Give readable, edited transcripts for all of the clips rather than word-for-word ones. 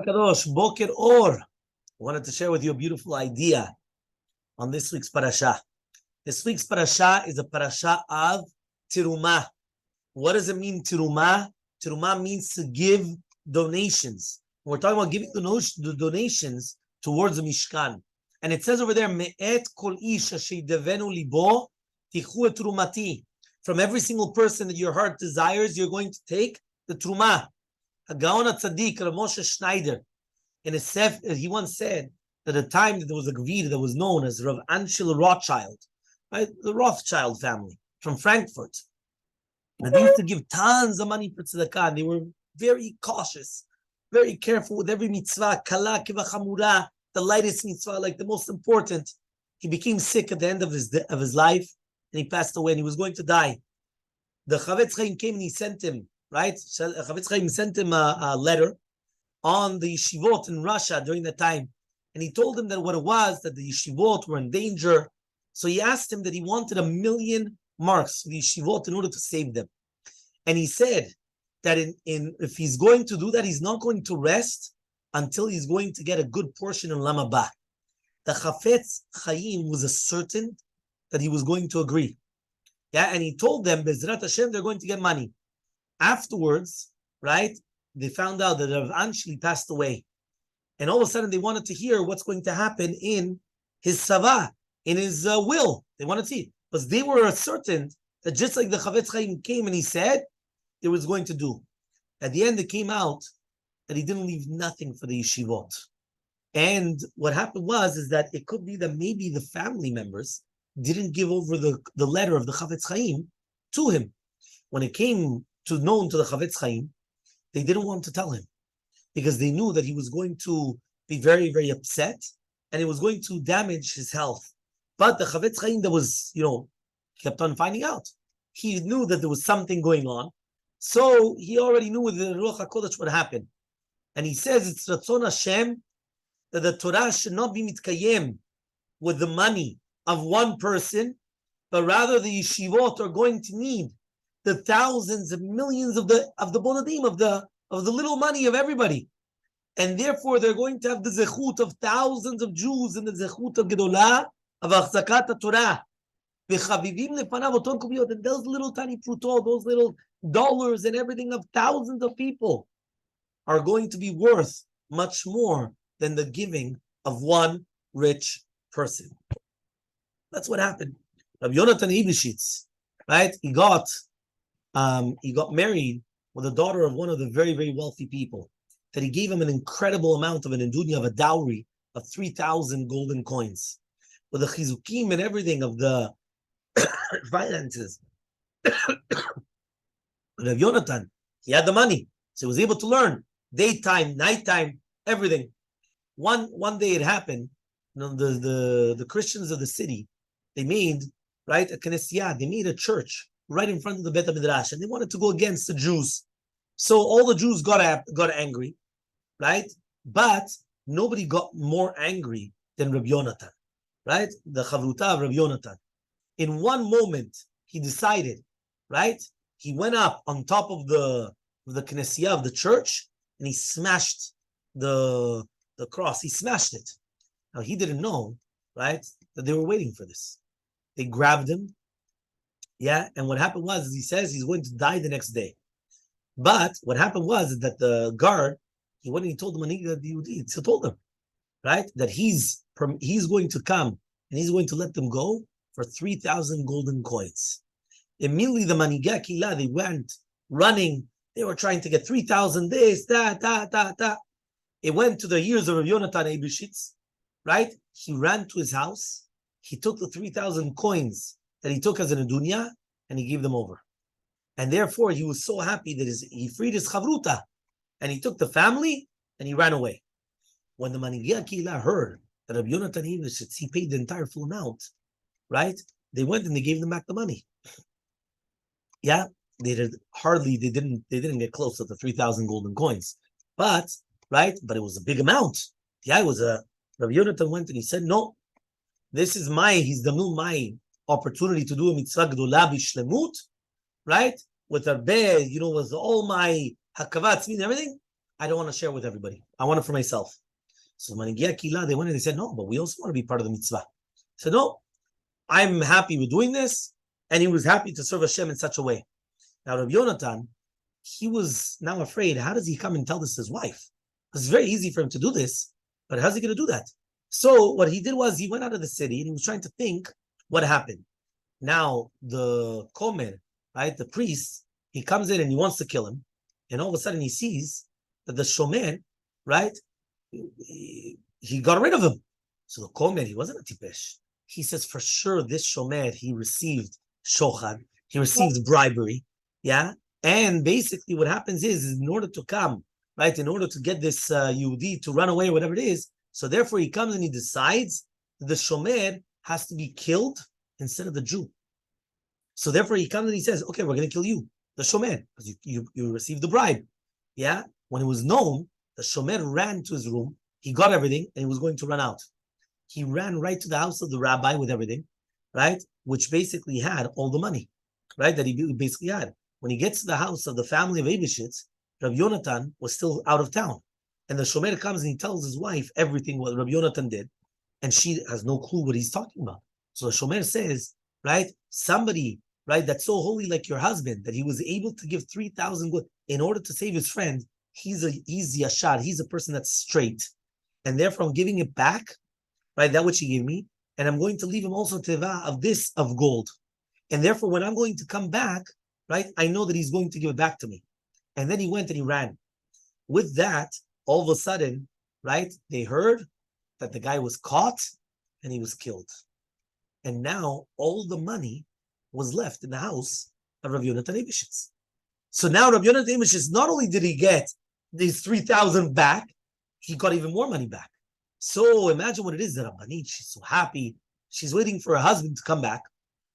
Kadosh, Boker Or. I wanted to share with you a beautiful idea on this week's parasha. This week's parasha is a parasha of Teruma. What does it mean, Teruma? Teruma means to give donations. We're talking about giving the donations towards the Mishkan. And it says over there, Me'et kol ish asher devenu libo tichu et trumati. From every single person that your heart desires, you're going to take the trumah. Gaon Tzaddik, Moshe Schneider, in a sefer, he once said that at the time that there was a Gvir that was known as Rav Anshel Rothschild, right? The Rothschild family from Frankfurt. And they used to give tons of money for tzedakah, and they were very cautious, very careful with every mitzvah, kala kiva chamura, the lightest mitzvah, like the most important. He became sick at the end of his life, and he passed away, and he was going to die. The Chavetz Chaim came and he sent him, right? Chavetz Chaim sent him a letter on the yeshivot in Russia during that time. And he told him that what it was, that the yeshivot were in danger. So he asked him that he wanted 1,000,000 marks for the yeshivot in order to save them. And he said that if he's going to do that, he's not going to rest until he's going to get a good portion in Olam Haba. The Chavetz Chaim was certain that he was going to agree. Yeah, and he told them, Bezrat Hashem, they're going to get money. Afterwards, right, they found out that Rav Anshli passed away. And all of a sudden, they wanted to hear what's going to happen in his Sava, in his will. They wanted to see. Because they were certain that just like the Chavetz Chaim came and he said, it was going to do. At the end, it came out that he didn't leave nothing for the yeshivot. And what happened is that it could be that maybe the family members didn't give over the letter of the Chavetz Chaim to him. When it came known to the Chavetz Chaim, they didn't want to tell him because they knew that he was going to be very, very upset and it was going to damage his health. But the Chavetz Chaim that was, kept on finding out. He knew that there was something going on. So he already knew with the Ruach HaKodesh what happened. And he says it's Ratzon Hashem that the Torah should not be mitkayem with the money of one person, but rather the yeshivot are going to need the thousands of millions of the bonadim, of the little money of everybody. And therefore they're going to have the zechut of thousands of Jews and the zechut of Gedolah of Achzakat Torah. And those little tiny prutot, those little dollars and everything of thousands of people are going to be worth much more than the giving of one rich person. That's what happened. Rabbi Yonatan Ibishitz, right? He got married with a daughter of one of the very, very wealthy people. That he gave him an incredible amount of an indunya, of a dowry of 3,000 golden coins, with the chizukim and everything of the finances. Rabbi Yonatan, he had the money, so he was able to learn daytime, nighttime, everything. One day it happened. The Christians of the city, they made a knesiyah. They made a church right in front of the Bet HaMidrash, and they wanted to go against the Jews. So all the Jews got angry, right? But nobody got more angry than Rabbi Yonatan, right? The Chavruta of Rabbi Yonatan. In one moment, he decided, right? He went up on top of the knesiyah of the church, and he smashed the cross. He smashed it. Now, he didn't know, right, that they were waiting for this. They grabbed him. Yeah, and what happened was, he says he's going to die the next day. But what happened was that the guard, he went and he told the Manig that he told them, right, that he's going to come and he's going to let them go for 3,000 golden coins. Immediately the Manigah Kila, they went running. They were trying to get 3,000 this, that. It went to the ears of Rabbi Yonatan Eibishitz, right? He ran to his house. He took the 3,000 coins that he took as an adunya, and he gave them over. And therefore, he was so happy that he freed his chavruta, and he took the family, and he ran away. When the Manigah Kila heard that Rabbi Yonatan Eibishitz, he paid the entire full amount, right? They went and they gave them back the money. Yeah, they didn't get close to the 3,000 golden coins, but it was a big amount. Yeah, Rabbi Yonatan went and he said, no, this is my opportunity to do a mitzvah gdola b'shlemut, right? With Rabbi, with all my hakavat and everything. I don't want to share with everybody. I want it for myself. So Manigia Kila, they went and they said, no, but we also want to be part of the mitzvah. He said, no, I'm happy with doing this. And he was happy to serve Hashem in such a way. Now, Rabbi Yonatan, he was now afraid, how does he come and tell this to his wife? It's very easy for him to do this, but how's he going to do that? So what he did was he went out of the city and he was trying to think what happened. Now, the Komer, right, the priest, he comes in and he wants to kill him. And all of a sudden he sees that the Shomer, right, he got rid of him. So the Komer, he wasn't a tipesh. He says, for sure, this Shomer, he received shochad, he received bribery, yeah? And basically what happens is in order to come, right, in order to get this Yehudi to run away or whatever it is, so therefore he comes and he decides that the Shomer has to be killed instead of the Jew. So therefore he comes and he says, okay, we're going to kill you, the Shomer, because you received the bribe, yeah? When it was known, the Shomer ran to his room, he got everything, and he was going to run out. He ran right to the house of the rabbi with everything, right? Which basically had all the money, right? That he basically had. When he gets to the house of the family of Eibeshitz, Rabbi Yonatan was still out of town. And the Shomer comes and he tells his wife everything what Rabbi Yonatan did. And she has no clue what he's talking about. So the Shomer says, right, somebody, right, that's so holy like your husband, that he was able to give 3,000 good in order to save his friend, he's Yashar, he's a person that's straight. And therefore I'm giving it back, right, that which he gave me, and I'm going to leave him also teva of this of gold. And therefore when I'm going to come back, right, I know that he's going to give it back to me. And then he went and he ran. With that, all of a sudden, right, they heard that the guy was caught and he was killed. And now all the money was left in the house of Rabbi Yonatan Eibeshitz. So now Rabbi Yonatan Eibeshitz, not only did he get these 3,000 back, he got even more money back. So imagine what it is that Rabbanit, she's so happy. She's waiting for her husband to come back.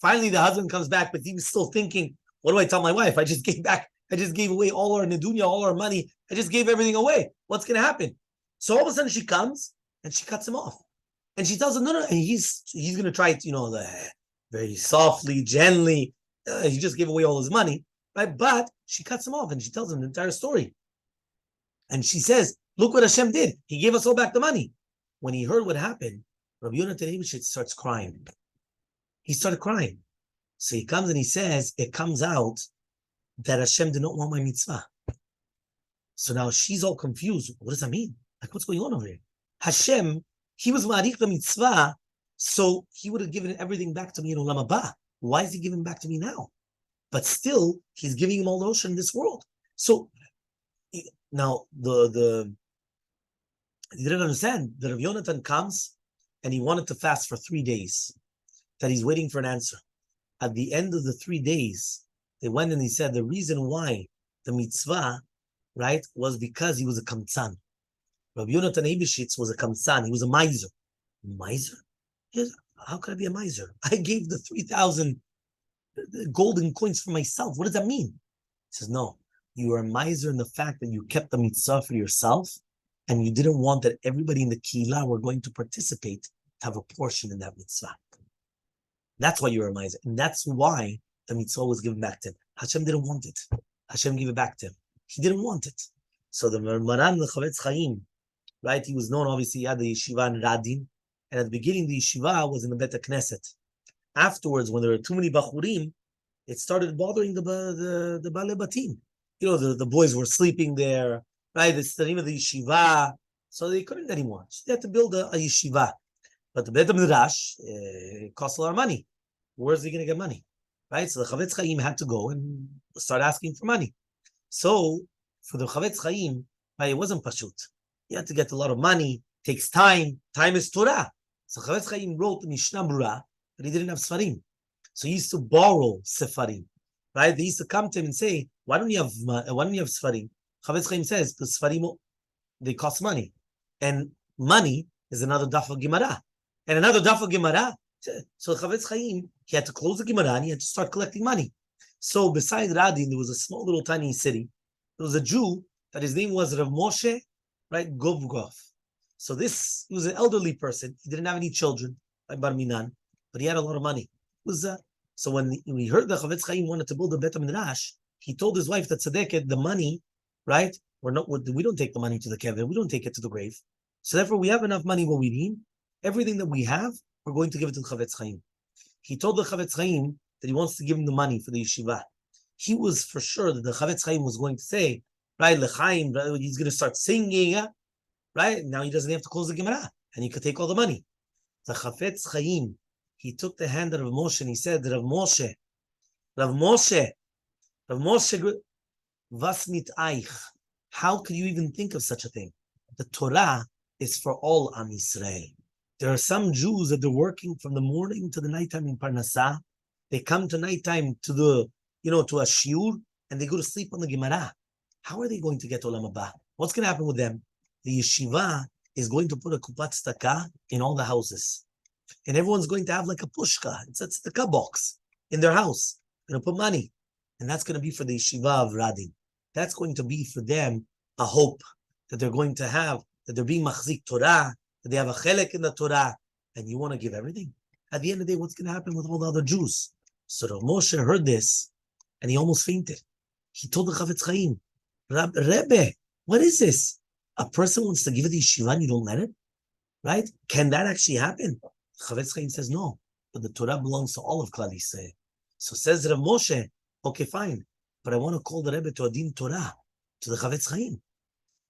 Finally, the husband comes back, but he was still thinking, what do I tell my wife? I just gave away all our nedunya, all our money. I just gave everything away. What's going to happen? So all of a sudden she comes and she cuts him off. And she tells him, no. And he's going to try it, very softly, gently. He just gave away all his money, right? But she cuts him off and she tells him the entire story. And she says, look what Hashem did. He gave us all back the money. When he heard what happened, Rabbi Yonatan Eibeshitz starts crying. He started crying. So he comes and he says, it comes out that Hashem did not want my mitzvah. So now she's all confused. What does that mean? Like, what's going on over here? Hashem, he was ma'arich the mitzvah, so he would have given everything back to me in Olam Haba. Why is he giving back to me now? But still, he's giving him all the ocean in this world. So now you didn't understand that Rav Yonatan comes and he wanted to fast for 3 days, that he's waiting for an answer. At the end of the 3 days, they went and he said the reason why the mitzvah, right, was because he was a kamtzan. Rabbi Yonatan Eibeshitz was a kamtzan. He was a miser. Miser? Yes. How could I be a miser? I gave the 3,000 golden coins for myself. What does that mean? He says, no, you are a miser in the fact that you kept the mitzvah for yourself and you didn't want that everybody in the kihila were going to participate to have a portion in that mitzvah. That's why you're a miser. And that's why the mitzvah was given back to him. Hashem didn't want it. Hashem gave it back to him. He didn't want it. So the Maran, the Chavetz Chaim, right, he was known, obviously, he had the yeshiva in Radin. And at the beginning, the yeshiva was in the Bet Knesset. Afterwards, when there were too many bachurim, it started bothering the Baalei Batim. The boys were sleeping there, right? It's the name of the yeshiva. So they couldn't anymore. So they had to build a yeshiva. But the Bet Midrash cost a lot of money. Where's he going to get money? Right? So the Chavetz Chaim had to go and start asking for money. So for the Chavetz Chaim, right, it wasn't pashut. He had to get a lot of money. Takes time. Time is Torah. So Chavetz Chaim wrote the Mishnah Berurah, but he didn't have Sfarim. So he used to borrow Sefarim. Right? They used to come to him and say, why don't you have Sfarim? Chavetz Chaim says, the Sfarim, they cost money. And money is another daf of Gemara. And another daf of Gemara. So Chavetz Chaim, he had to close the Gemara and he had to start collecting money. So beside Radin, there was a small little tiny city. There was a Jew that his name was Rav Moshe, right, Govgov. So he was an elderly person. He didn't have any children, like Bar Minan, but he had a lot of money. So when he heard that Chavetz Chaim wanted to build a Bet HaMidrash, he told his wife that Tzedeket, the money right? We don't take the money to the kever. We don't take it to the grave. So therefore, we have enough money what we need. Everything that we have, we're going to give it to the Chavetz Chaim. He told the Chavetz Chaim that he wants to give him the money for the yeshiva. He was for sure that the Chavetz Chaim was going to say, right, L'chaim, he's going to start singing, right? Now he doesn't have to close the Gemara, and he could take all the money. The Chavetz Chaim, he took the hand of Rav Moshe and he said, Rav Moshe, was mit eich? How could you even think of such a thing? The Torah is for all Am Yisrael. There are some Jews that they're working from the morning to the nighttime in Parnassah. They come to nighttime to the, to a shiur, and they go to sleep on the Gemara. How are they going to get Olam Haba? What's going to happen with them? The yeshiva is going to put a kupat tzedakah in all the houses. And everyone's going to have like a pushka. It's a tzedakah box in their house. Going to put money. And that's going to be for the yeshiva of Radin. That's going to be for them a hope that they're going to have, that they're being machzik Torah, that they have a chelek in the Torah, and you want to give everything. At the end of the day, what's going to happen with all the other Jews? So Rav Moshe heard this, and he almost fainted. He told the Chavetz Chaim, Rebbe, what is this? A person wants to give it the yeshiva and you don't let it? Right? Can that actually happen? Chavetz Chaim says no, but the Torah belongs to all of Klal Yisrael. So says Rav Moshe, okay, fine, but I want to call the Rebbe to a din Torah, to the Chavetz Chaim.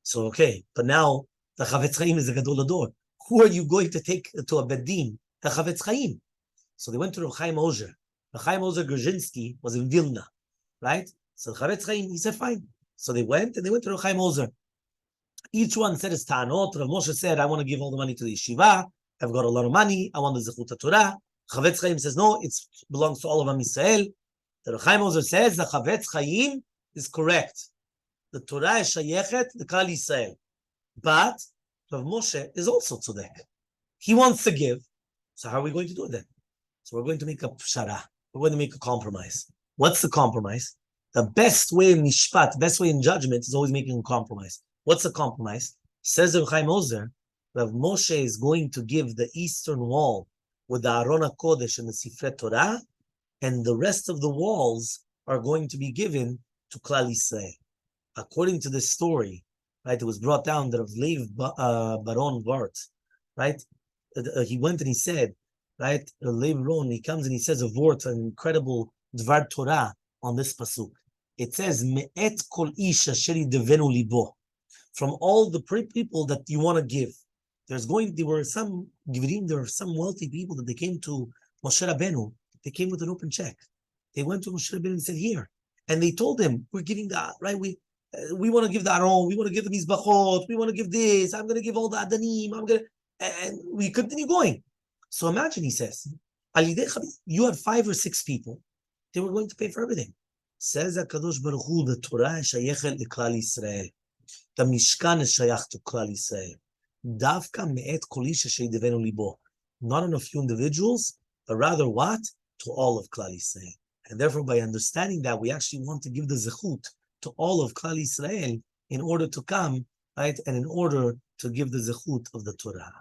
So okay, but now the Chavetz Chaim is the Gadol Hador. Who are you going to take to a bedin? The Chavetz Chaim. So they went to Rav Chaim Ozer. Rav Chaim Ozer Grzinski was in Vilna, right? So the Chavetz Chaim, he said fine. So they went and they went to Rav Chaim Ozer. Each one said his ta'anot. Rav Moshe said, I want to give all the money to the yeshiva. I've got a lot of money. I want the Zechut Torah. Chavetz Chaim says, no, it belongs to all of Am Yisrael. The Rav Chaim Ozer says, the Chavetz Chaim is correct. The Torah is shayechet, the Klal Yisrael. But Rav Moshe is also tzodek. He wants to give. So how are we going to do it then? So we're going to make a pshara. We're going to make a compromise. What's the compromise? The best way in mishpat, best way in judgment is always making a compromise. What's the compromise? Says Rav Chaim Ozer, Rav Moshe is going to give the eastern wall with the Aron HaKodesh and the Sifrei Torah, and the rest of the walls are going to be given to Klal Yisrael. According to this story, right, it was brought down that of Lev Baron Vart, right, he went and he said, right, Lev Baron, he comes and he says a word, an incredible Dvar Torah on this pasuk. It says, Me'et kol ish asher yidevenu libo. From all the people that you want to give, there were some wealthy people that they came to Moshe Rabbeinu. They came with an open check. They went to Moshe Rabbeinu and said, here. And they told him, we're giving that, right? We want to give the Aron, we want to give the Mizbachot, we want to give this, I'm going to give all the Adanim, and we continue going. So imagine, he says, you had 5 or 6 people, they were going to pay for everything. Says HaKadosh Baruch Hu, the Torah is shayechet l'Klal Yisrael. The Mishkan is shayach to Klal Yisrael. Davka me'et kol ish asher yidevenu libo. Not on a few individuals, but rather what? To all of Klal Yisrael. And therefore, by understanding that, we actually want to give the zechut to all of Klal Yisrael in order to come, right, and in order to give the zechut of the Torah.